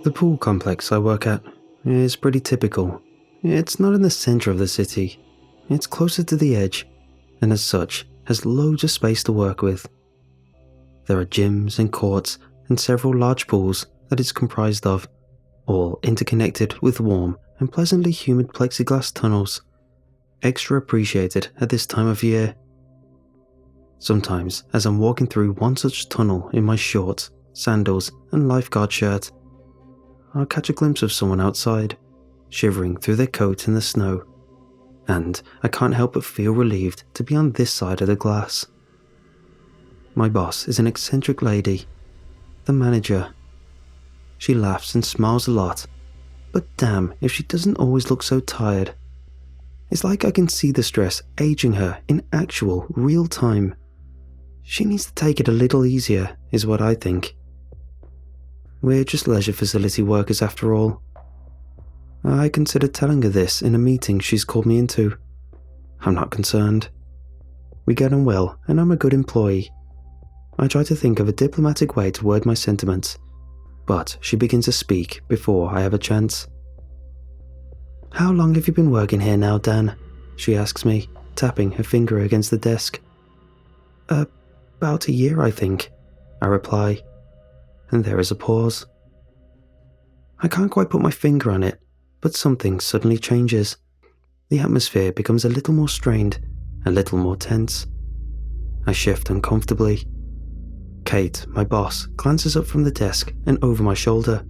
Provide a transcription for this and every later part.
The pool complex I work at is pretty typical. It's not in the center of the city. It's closer to the edge, and as such, has loads of space to work with. There are gyms and courts and several large pools that it's comprised of, all interconnected with warm and pleasantly humid plexiglass tunnels, extra appreciated at this time of year. Sometimes, as I'm walking through one such tunnel in my shorts, sandals, and lifeguard shirt, I'll catch a glimpse of someone outside, shivering through their coat in the snow, and I can't help but feel relieved to be on this side of the glass. My boss is an eccentric lady, the manager. She laughs and smiles a lot, but damn if she doesn't always look so tired. It's like I can see the stress aging her in actual, real time. She needs to take it a little easier, is what I think. We're just leisure facility workers after all. I considered telling her this in a meeting she's called me into. I'm not concerned. We get on well, and I'm a good employee. I try to think of a diplomatic way to word my sentiments, but she begins to speak before I have a chance. "How long have you been working here now, Dan?" she asks me, tapping her finger against the desk. "About a year, I think," I reply, and there is a pause. I can't quite put my finger on it, but something suddenly changes. The atmosphere becomes a little more strained, a little more tense. I shift uncomfortably. Kate, my boss, glances up from the desk and over my shoulder.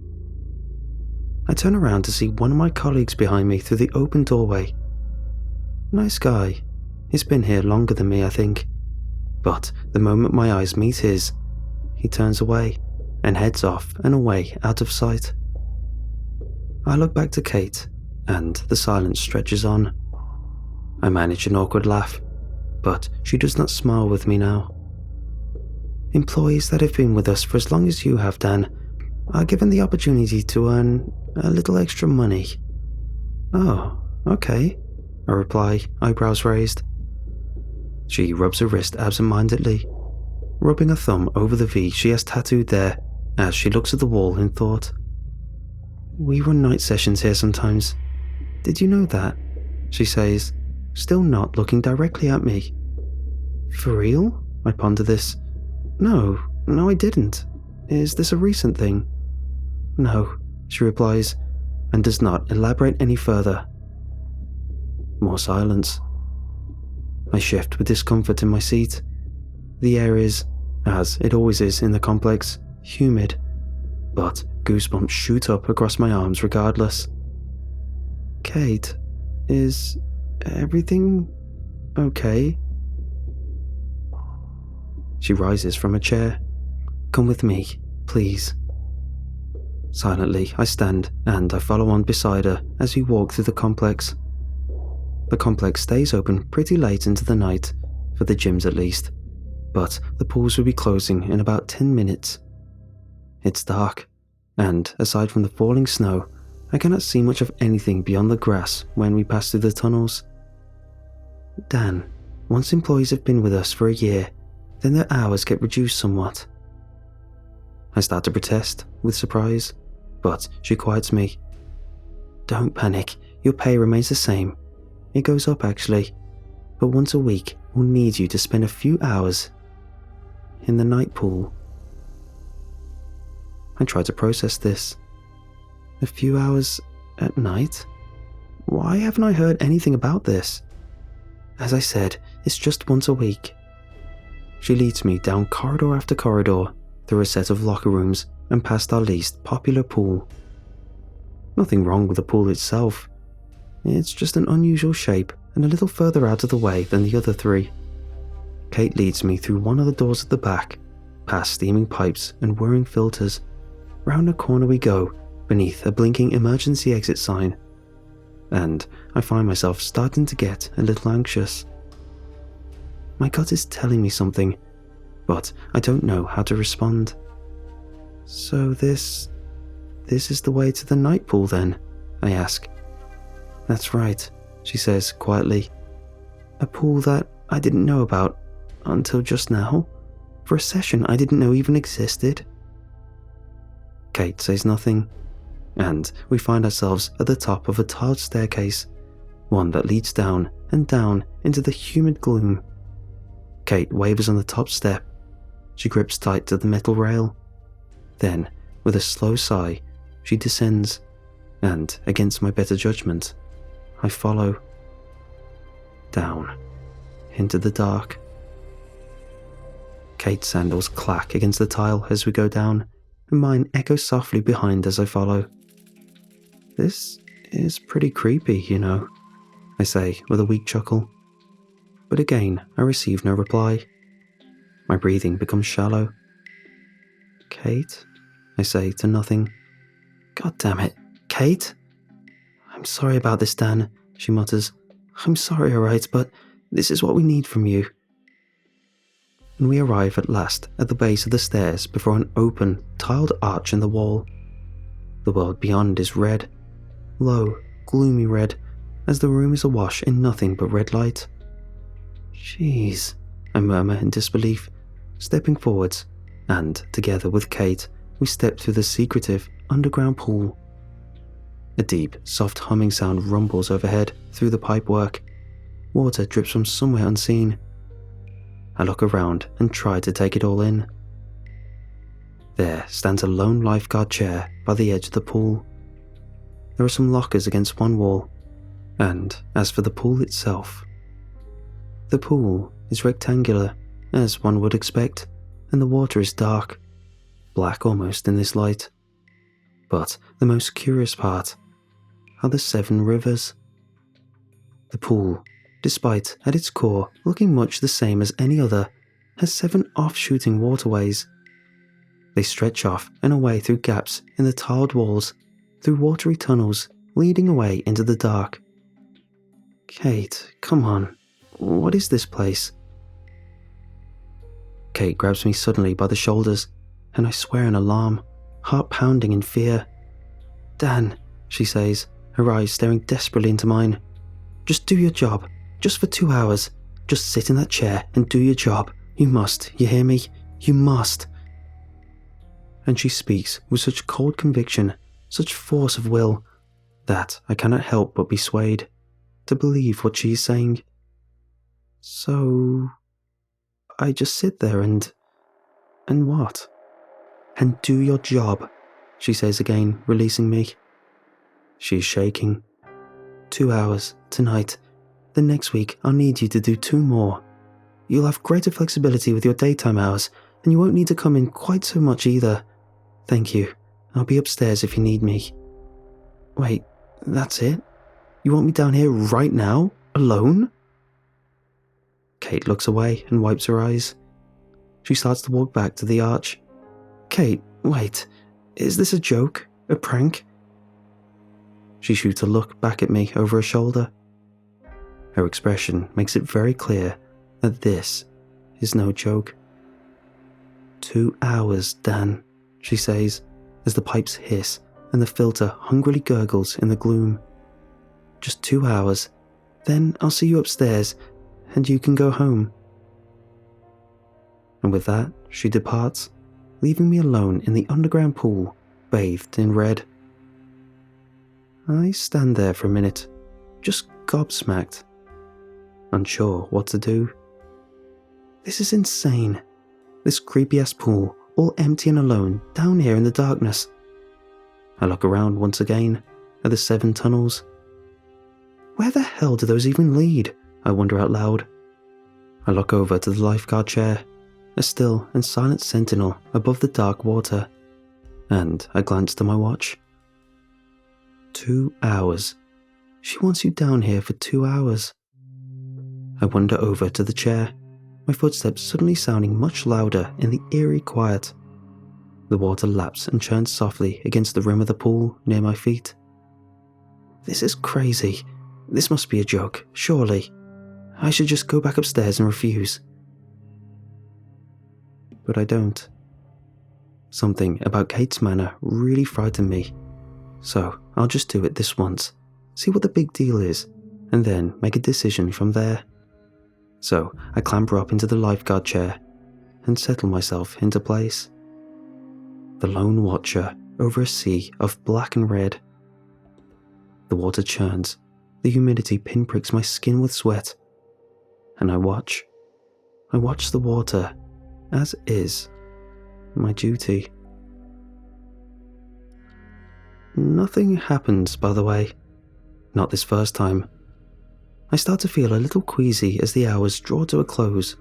I turn around to see one of my colleagues behind me through the open doorway. Nice guy. He's been here longer than me, I think. But the moment my eyes meet his, he turns away and heads off and away out of sight. I look back to Kate, and the silence stretches on. I manage an awkward laugh, but she does not smile with me now. Employees that have been with us for as long as you have, Dan, are given the opportunity to earn a little extra money. "Oh, okay," I reply, eyebrows raised. She rubs her wrist absent-mindedly, rubbing a thumb over the V she has tattooed there as she looks at the wall in thought. "We run night sessions here sometimes. Did you know that?" she says, still not looking directly at me. "For real?" I ponder this. No, I didn't. Is this a recent thing?" "No," she replies, and does not elaborate any further. More silence. I shift with discomfort in my seat. The air is, as it always is in the complex, humid, but goosebumps shoot up across my arms regardless. "Kate, is everything okay?" She rises from a chair. "Come with me, please." Silently, I stand and I follow on beside her as we walk through the complex. The complex stays open pretty late into the night, for the gyms at least, but the pools will be closing in about 10 minutes. It's dark, and aside from the falling snow, I cannot see much of anything beyond the grass when we pass through the tunnels. "Dan, once employees have been with us for a year, then their hours get reduced somewhat." I start to protest with surprise, but she quiets me. "Don't panic, your pay remains the same. It goes up actually, but once a week we'll need you to spend a few hours in the night pool." I try to process this. A few hours at night? Why haven't I heard anything about this? As I said, it's just once a week. She leads me down corridor after corridor, through a set of locker rooms, and past our least popular pool. Nothing wrong with the pool itself. It's just an unusual shape and a little further out of the way than the other three. Kate leads me through one of the doors at the back, past steaming pipes and whirring filters. Round a corner we go, beneath a blinking emergency exit sign. And I find myself starting to get a little anxious. My gut is telling me something, but I don't know how to respond. "So this is the way to the night pool then?" I ask. "That's right," she says quietly. "A pool that I didn't know about until just now, for a session I didn't know even existed." Kate says nothing, and we find ourselves at the top of a tiled staircase, one that leads down and down into the humid gloom. Kate wavers on the top step. She grips tight to the metal rail. Then, with a slow sigh, she descends, and, against my better judgment, I follow. Down, into the dark. Kate's sandals clack against the tile as we go down, and mine echo softly behind as I follow. This is pretty creepy, you know, I say with a weak chuckle. But again, I receive no reply. My breathing becomes shallow. Kate? I say to nothing. God damn it, Kate? I'm sorry about this, Dan, she mutters. I'm sorry, alright, but this is what we need from you. And we arrive at last at the base of the stairs before an open, tiled arch in the wall. The world beyond is red. Low, gloomy red, as the room is awash in nothing but red light. Jeez, I murmur in disbelief, stepping forwards, and, together with Kate, we step through the secretive, underground pool. A deep, soft humming sound rumbles overhead through the pipework. Water drips from somewhere unseen. I look around and try to take it all in. There stands a lone lifeguard chair by the edge of the pool. There are some lockers against one wall, and as for the pool itself, the pool is rectangular, as one would expect, and the water is dark, black almost in this light. But the most curious part are the 7 rivers. The pool, despite at its core looking much the same as any other, has 7 off-shooting waterways. They stretch off and away through gaps in the tiled walls, through watery tunnels leading away into the dark. Kate, come on. What is this place? Kate grabs me suddenly by the shoulders, and I swear in alarm, heart pounding in fear. Dan, she says, her eyes staring desperately into mine. Just do your job. Just for 2 hours. Just sit in that chair and do your job. You must, you hear me? You must. And she speaks with such cold conviction, such force of will, that I cannot help but be swayed, to believe what she is saying. So I just sit there and what? And do your job, she says again, releasing me. She is shaking. 2 hours, tonight. Then next week I'll need you to do 2 more. You'll have greater flexibility with your daytime hours, and you won't need to come in quite so much either. Thank you. I'll be upstairs if you need me. Wait, that's it? You want me down here right now? Alone? Kate looks away and wipes her eyes. She starts to walk back to the arch. Kate, wait. Is this a joke? A prank? She shoots a look back at me over her shoulder. Her expression makes it very clear that this is no joke. 2 hours, Dan, she says, as the pipes hiss and the filter hungrily gurgles in the gloom. Just 2 hours, then I'll see you upstairs, and you can go home. And with that, she departs, leaving me alone in the underground pool, bathed in red. I stand there for a minute, just gobsmacked, unsure what to do. This is insane. This creepy-ass pool, all empty and alone, down here in the darkness. I look around once again, at the 7 tunnels. Where the hell do those even lead? I wonder out loud. I look over to the lifeguard chair, a still and silent sentinel above the dark water, and I glance to my watch. 2 hours. She wants you down here for 2 hours. I wander over to the chair, my footsteps suddenly sounding much louder in the eerie quiet. The water laps and churns softly against the rim of the pool near my feet. This is crazy. This must be a joke, surely. I should just go back upstairs and refuse. But I don't. Something about Kate's manner really frightened me. So I'll just do it this once, see what the big deal is, and then make a decision from there. So I clamber up into the lifeguard chair and settle myself into place. The lone watcher over a sea of black and red. The water churns, the humidity pinpricks my skin with sweat, and I watch. I watch the water, as is my duty. Nothing happens, by the way. Not this first time. I start to feel a little queasy as the hours draw to a close,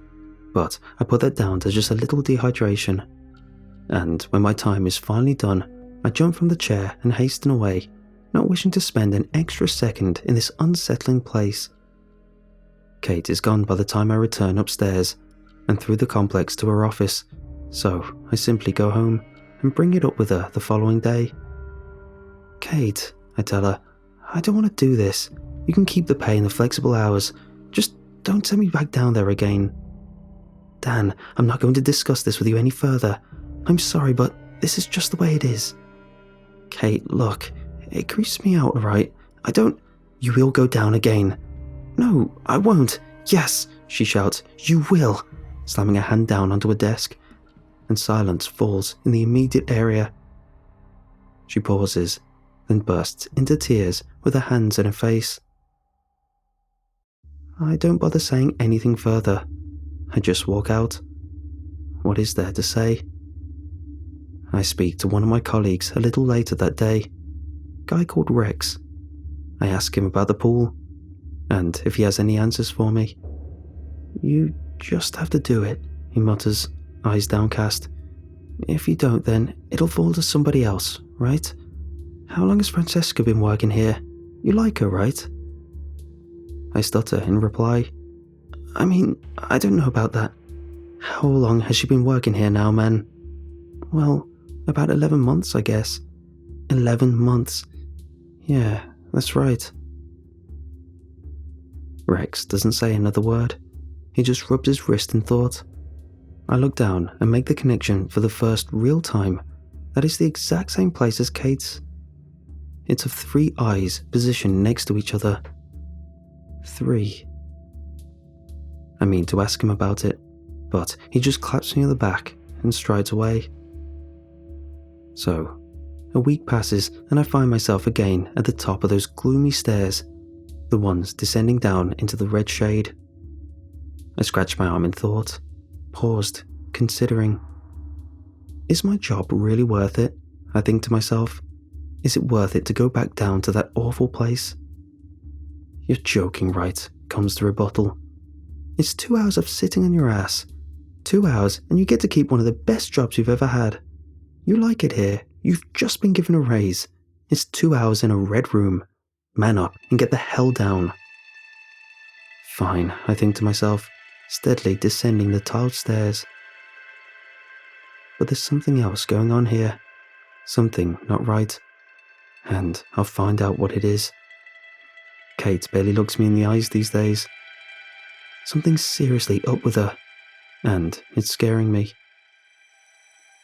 but I put that down to just a little dehydration. And when my time is finally done, I jump from the chair and hasten away, not wishing to spend an extra second in this unsettling place. Kate is gone by the time I return upstairs and through the complex to her office, so I simply go home and bring it up with her the following day. "Kate," I tell her, "I don't want to do this. You can keep the pay and the flexible hours. Just don't send me back down there again." "Dan, I'm not going to discuss this with you any further. I'm sorry, but this is just the way it is." "Kate, look, it creeps me out, right? I don't—" "You will go down again." "No, I won't." "Yes," she shouts, "you will," slamming her hand down onto a desk, and silence falls in the immediate area. She pauses, then bursts into tears with her hands in her face. I don't bother saying anything further. I just walk out. What is there to say? I speak to one of my colleagues a little later that day, a guy called Rex. I ask him about the pool, and if he has any answers for me. "You just have to do it," he mutters, eyes downcast. "If you don't, then it'll fall to somebody else, right? How long has Francesca been working here? You like her, right?" I stutter in reply. "I mean, I don't know about that. How long has she been working here now, man?" "Well, about 11 months, I guess." 11 months. Yeah, that's right. Rex doesn't say another word. He just rubs his wrist in thought. I look down and make the connection for the first real time. That is the exact same place as Kate's. It's of 3 eyes positioned next to each other. 3. I mean to ask him about it, but he just claps me on the back and strides away. So, a week passes and I find myself again at the top of those gloomy stairs, the ones descending down into the red shade. I scratched my arm in thought, paused, considering. Is my job really worth it? I think to myself. Is it worth it to go back down to that awful place? "You're joking, right?" comes the rebuttal. "It's 2 hours of sitting on your ass. 2 hours and you get to keep one of the best jobs you've ever had. You like it here. You've just been given a raise. It's 2 hours in a red room. Man up and get the hell down." Fine, I think to myself, steadily descending the tiled stairs. But there's something else going on here. Something not right. And I'll find out what it is. Kate barely looks me in the eyes these days. Something's seriously up with her, and it's scaring me.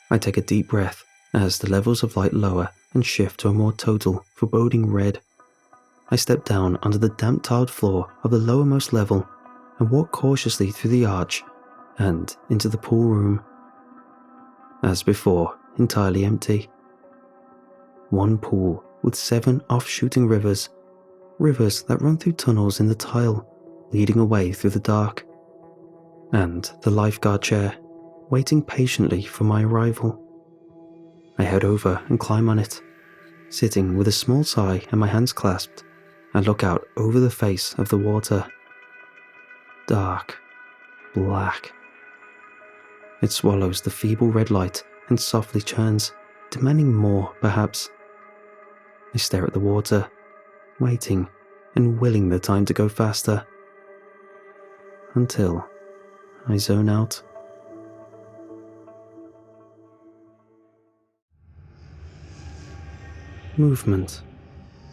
I take a deep breath as the levels of light lower and shift to a more total, foreboding red. I step down onto the damp tiled floor of the lowermost level and walk cautiously through the arch and into the pool room. As before, entirely empty. One pool with 7 off-shooting rivers that run through tunnels in the tile, leading away through the dark. And the lifeguard chair, waiting patiently for my arrival. I head over and climb on it. Sitting with a small sigh and my hands clasped, I look out over the face of the water. Dark, black. It swallows the feeble red light and softly churns, demanding more, perhaps. I stare at the water, waiting and willing the time to go faster. Until I zone out. Movement.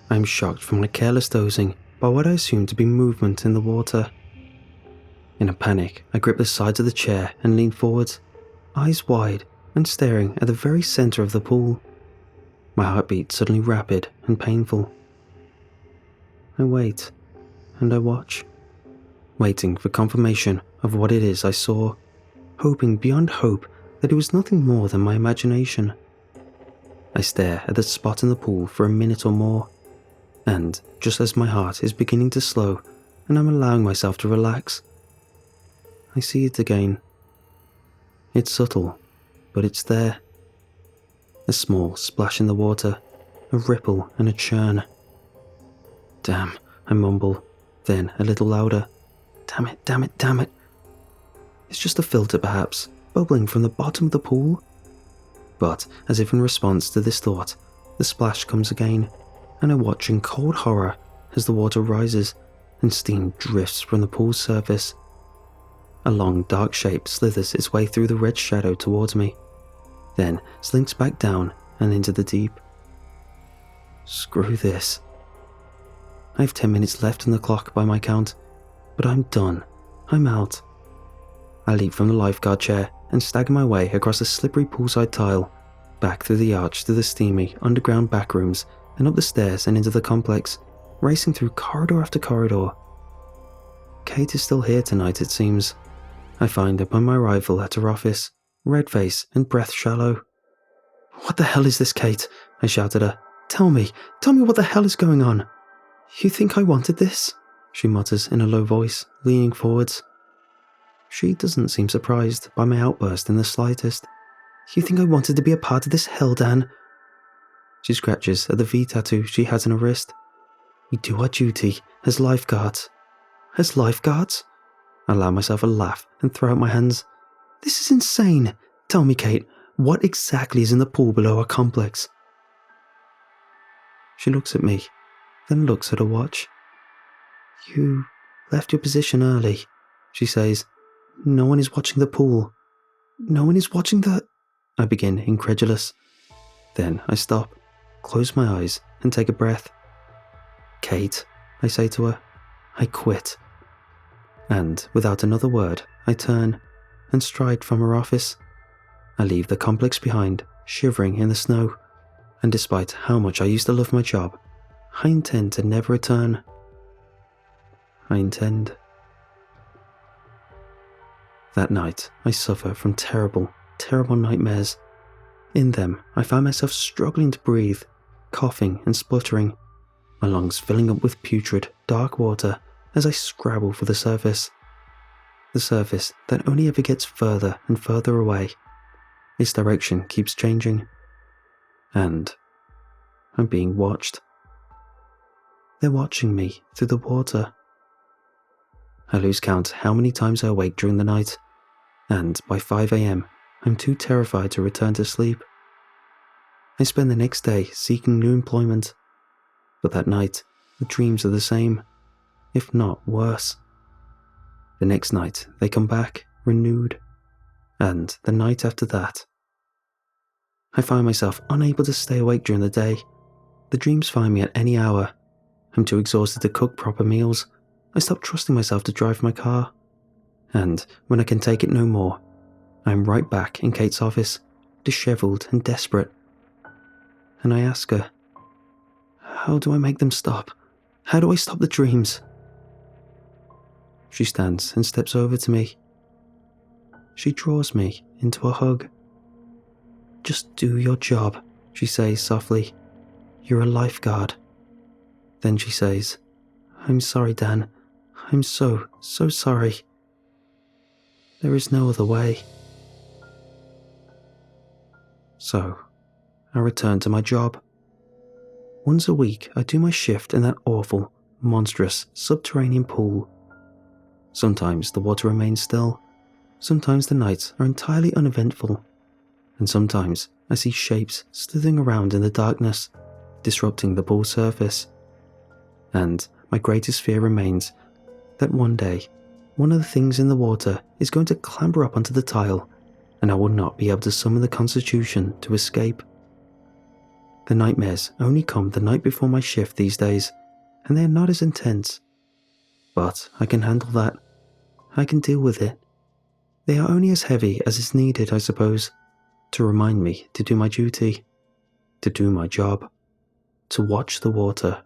I am shocked from my careless dozing by what I assume to be movement in the water. In a panic, I grip the sides of the chair and lean forward, eyes wide and staring at the very center of the pool. My heartbeat suddenly rapid and painful. I wait, and I watch, waiting for confirmation of what it is I saw, hoping beyond hope that it was nothing more than my imagination. I stare at the spot in the pool for a minute or more, and just as my heart is beginning to slow and I'm allowing myself to relax, I see it again. It's subtle, but it's there. A small splash in the water, a ripple and a churn. Damn, I mumble, then a little louder. Damn it, damn it, damn it. It's just a filter perhaps, bubbling from the bottom of the pool. But as if in response to this thought, the splash comes again, and I watch in cold horror as the water rises and steam drifts from the pool's surface. A long dark shape slithers its way through the red shadow towards me, then slinks back down and into the deep. Screw this. I have 10 minutes left on the clock by my count, but I'm done. I'm out. I leap from the lifeguard chair and stagger my way across the slippery poolside tile, back through the arch to the steamy underground back rooms and up the stairs and into the complex, racing through corridor after corridor. Kate is still here tonight, it seems. I find upon my arrival at her office, red face and breath shallow. What the hell is this, Kate? I shout at her. Tell me what the hell is going on? You think I wanted this? She mutters in a low voice, leaning forwards. She doesn't seem surprised by my outburst in the slightest. You think I wanted to be a part of this hell, Dan? She scratches at the V tattoo she has on her wrist. We do our duty as lifeguards. As lifeguards? I allow myself a laugh and throw out my hands. This is insane. Tell me, Kate, what exactly is in the pool below our complex? She looks at me, then looks at her watch. You left your position early, she says. No one is watching the pool. No one is watching the... I begin, incredulous. Then I stop, close my eyes, and take a breath. Kate, I say to her, I quit. And without another word, I turn and stride from her office. I leave the complex behind, shivering in the snow. And despite how much I used to love my job, I intend to never return. I intend. That night, I suffer from terrible, terrible nightmares. In them, I find myself struggling to breathe, coughing and spluttering, my lungs filling up with putrid, dark water as I scrabble for the surface that only ever gets further and further away. Its direction keeps changing, and I'm being watched. They're watching me through the water. I lose count how many times I awake during the night, and by 5 a.m, I'm too terrified to return to sleep. I spend the next day seeking new employment, but that night the dreams are the same, if not worse. The next night they come back, renewed, and the night after that. I find myself unable to stay awake during the day. The dreams find me at any hour. I'm too exhausted to cook proper meals. I stop trusting myself to drive my car. And when I can take it no more, I'm right back in Kate's office, disheveled and desperate. And I ask her, how do I make them stop? How do I stop the dreams? She stands and steps over to me. She draws me into a hug. Just do your job, she says softly. You're a lifeguard. Then she says, I'm sorry, Dan. I'm so sorry. There is no other way. So, I return to my job. Once a week, I do my shift in that awful, monstrous, subterranean pool. Sometimes the water remains still. Sometimes the nights are entirely uneventful. And sometimes I see shapes slithering around in the darkness, disrupting the pool surface. And my greatest fear remains that one day, one of the things in the water is going to clamber up onto the tile, and I will not be able to summon the constitution to escape. The nightmares only come the night before my shift these days, and they are not as intense. But I can handle that. I can deal with it. They are only as heavy as is needed, I suppose, to remind me to do my duty, to do my job, to watch the water,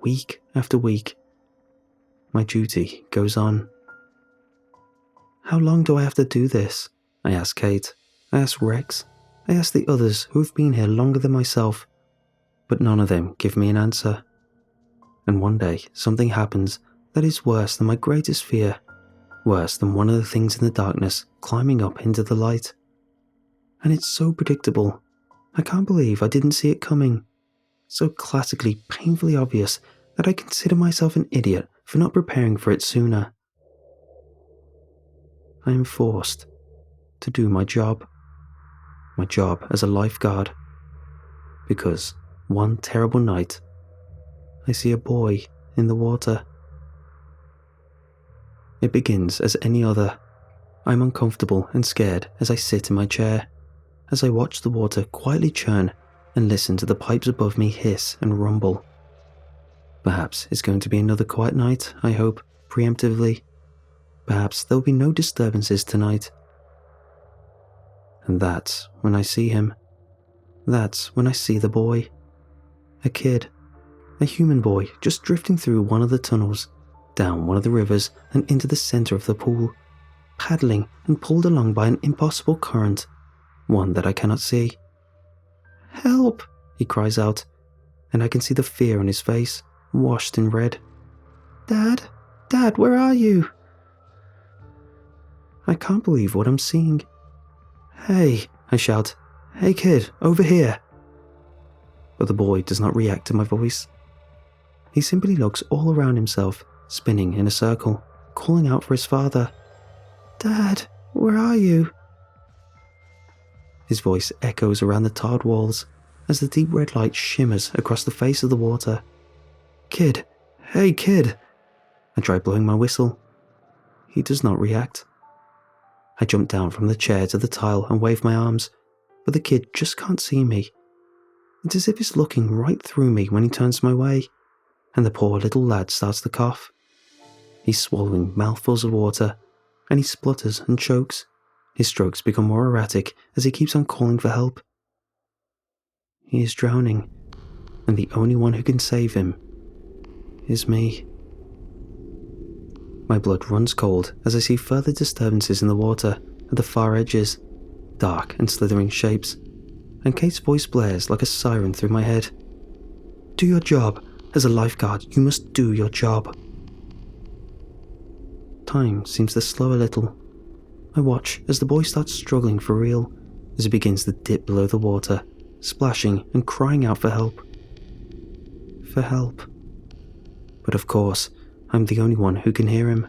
week after week. My duty goes on. How long do I have to do this? I ask Kate. I ask Rex. I ask the others who have been here longer than myself, but none of them give me an answer. And one day, something happens that is worse than my greatest fear, worse than one of the things in the darkness climbing up into the light. And it's so predictable. I can't believe I didn't see it coming. So classically, painfully obvious that I consider myself an idiot for not preparing for it sooner. I am forced to do my job as a lifeguard, because one terrible night, I see a boy in the water. It begins as any other. I'm uncomfortable and scared as I sit in my chair, as I watch the water quietly churn and listen to the pipes above me hiss and rumble. Perhaps it's going to be another quiet night, I hope, preemptively. Perhaps there'll be no disturbances tonight. And that's when I see him. That's when I see the boy. A kid. A human boy just drifting through one of the tunnels, down one of the rivers and into the center of the pool, paddling and pulled along by an impossible current, one that I cannot see. "Help!" he cries out, and I can see the fear on his face, washed in red. "Dad? Dad, where are you?" I can't believe what I'm seeing. "Hey," I shout. "Hey kid, over here." But the boy does not react to my voice. He simply looks all around himself, spinning in a circle, calling out for his father. "Dad, where are you?" His voice echoes around the tarred walls as the deep red light shimmers across the face of the water. "Kid, hey kid." I try blowing my whistle. He does not react. I jump down from the chair to the tile and wave my arms, but the kid just can't see me. It's as if he's looking right through me when he turns my way, and the poor little lad starts to cough. He's swallowing mouthfuls of water, and he splutters and chokes. His strokes become more erratic as he keeps on calling for help. He is drowning, and the only one who can save him is me. My blood runs cold as I see further disturbances in the water at the far edges, dark and slithering shapes, and Kate's voice blares like a siren through my head. "Do your job. As a lifeguard, you must do your job." Time seems to slow a little. I watch as the boy starts struggling for real, as he begins to dip below the water, splashing and crying out for help. For help. But of course, I'm the only one who can hear him.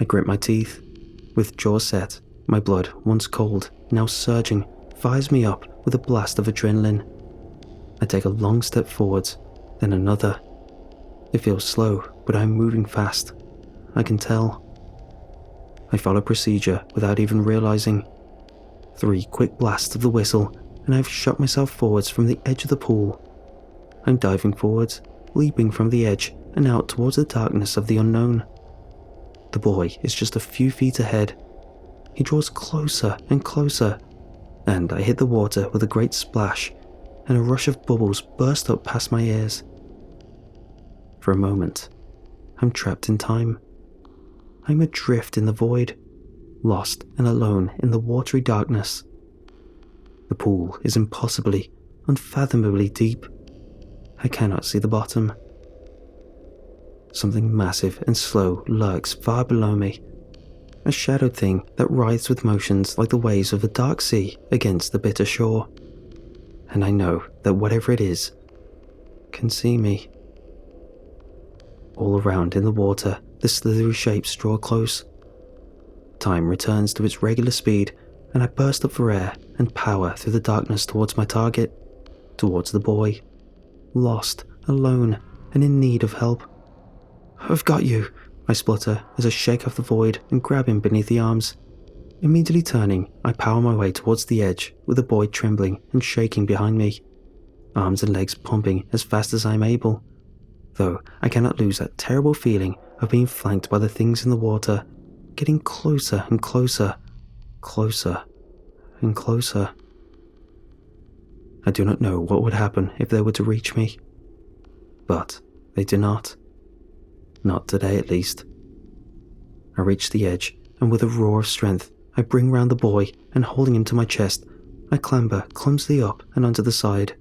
I grit my teeth. With jaws set, my blood, once cold, now surging, fires me up with a blast of adrenaline. I take a long step forwards, then another. It feels slow, but I'm moving fast. I can tell. I follow procedure without even realizing. 3 quick blasts of the whistle, and I've shot myself forwards from the edge of the pool. I'm diving forwards, leaping from the edge and out towards the darkness of the unknown. The boy is just a few feet ahead. He draws closer and closer, and I hit the water with a great splash, and a rush of bubbles burst up past my ears. For a moment, I'm trapped in time. I'm adrift in the void, lost and alone in the watery darkness. The pool is impossibly, unfathomably deep. I cannot see the bottom. Something massive and slow lurks far below me, a shadowed thing that writhes with motions like the waves of a dark sea against the bitter shore. And I know that whatever it is can see me. All around in the water, the slithery shapes draw close. Time returns to its regular speed, and I burst up for air and power through the darkness towards my target, towards the boy, lost, alone, and in need of help. "I've got you," I splutter as I shake off the void and grab him beneath the arms. Immediately turning, I power my way towards the edge, with the boy trembling and shaking behind me, arms and legs pumping as fast as I am able, though I cannot lose that terrible feeling of being flanked by the things in the water, getting closer and closer, closer and closer. I do not know what would happen if they were to reach me, but they do not. Not today, at least. I reach the edge, and with a roar of strength, I bring round the boy and holding him to my chest, I clamber clumsily up and onto the side.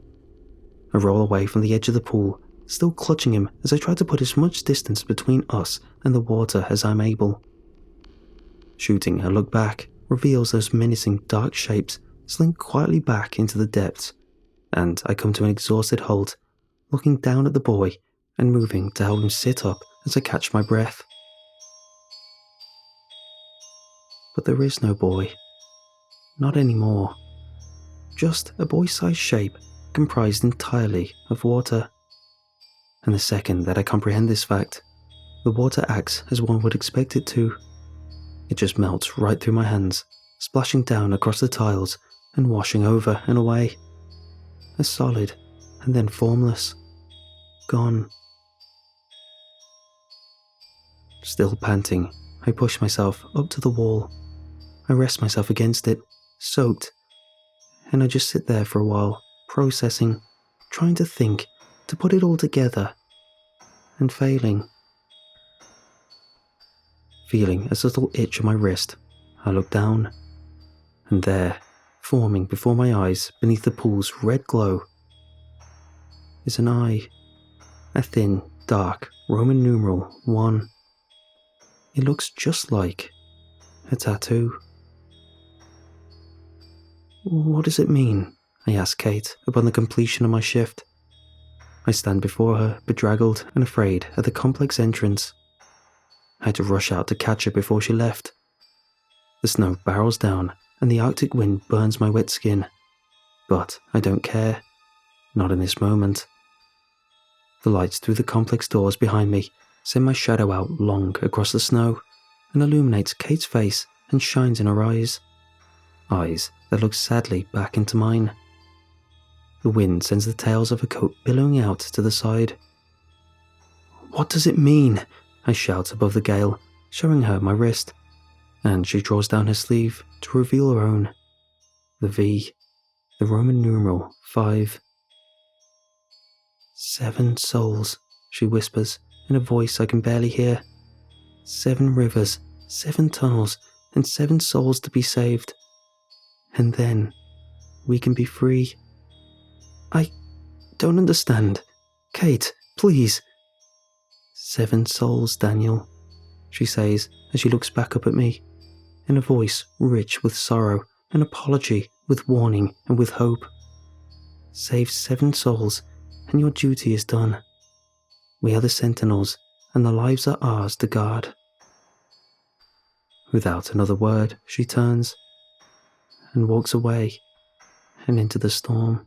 I roll away from the edge of the pool, still clutching him as I try to put as much distance between us and the water as I'm able. Shooting a look back reveals those menacing dark shapes slink quietly back into the depths, and I come to an exhausted halt, looking down at the boy and moving to help him sit up as I catch my breath. But there is no boy. Not anymore. Just a boy-sized shape comprised entirely of water. And the second that I comprehend this fact, the water acts as one would expect it to. It just melts right through my hands, splashing down across the tiles and washing over and away. As solid and then formless. Gone. Still panting, I push myself up to the wall. I rest myself against it, soaked, and I just sit there for a while, processing, trying to think, to put it all together, and failing. Feeling a subtle itch on my wrist, I look down, and there, forming before my eyes beneath the pool's red glow, is an eye. A thin, dark Roman numeral 1. It looks just like a tattoo. What does it mean? I ask Kate upon the completion of my shift. I stand before her, bedraggled and afraid at the complex entrance. I had to rush out to catch her before she left. The snow barrels down and the Arctic wind burns my wet skin. But I don't care. Not in this moment. The lights through the complex doors behind me send my shadow out long across the snow and illuminates Kate's face and shines in her eyes. Eyes that look sadly back into mine. The wind sends the tails of her coat billowing out to the side. What does it mean? I shout above the gale, showing her my wrist, and she draws down her sleeve to reveal her own. The V, the Roman numeral 5. 7 souls, she whispers in a voice I can barely hear. 7 rivers, 7 tunnels, and 7 souls to be saved. And then we can be free. I don't understand. Kate, please. 7 souls, Daniel, she says as she looks back up at me, in a voice rich with sorrow, an apology with warning and with hope. Save 7 souls, and your duty is done. We are the sentinels, and the lives are ours to guard. Without another word, she turns and walks away and into the storm.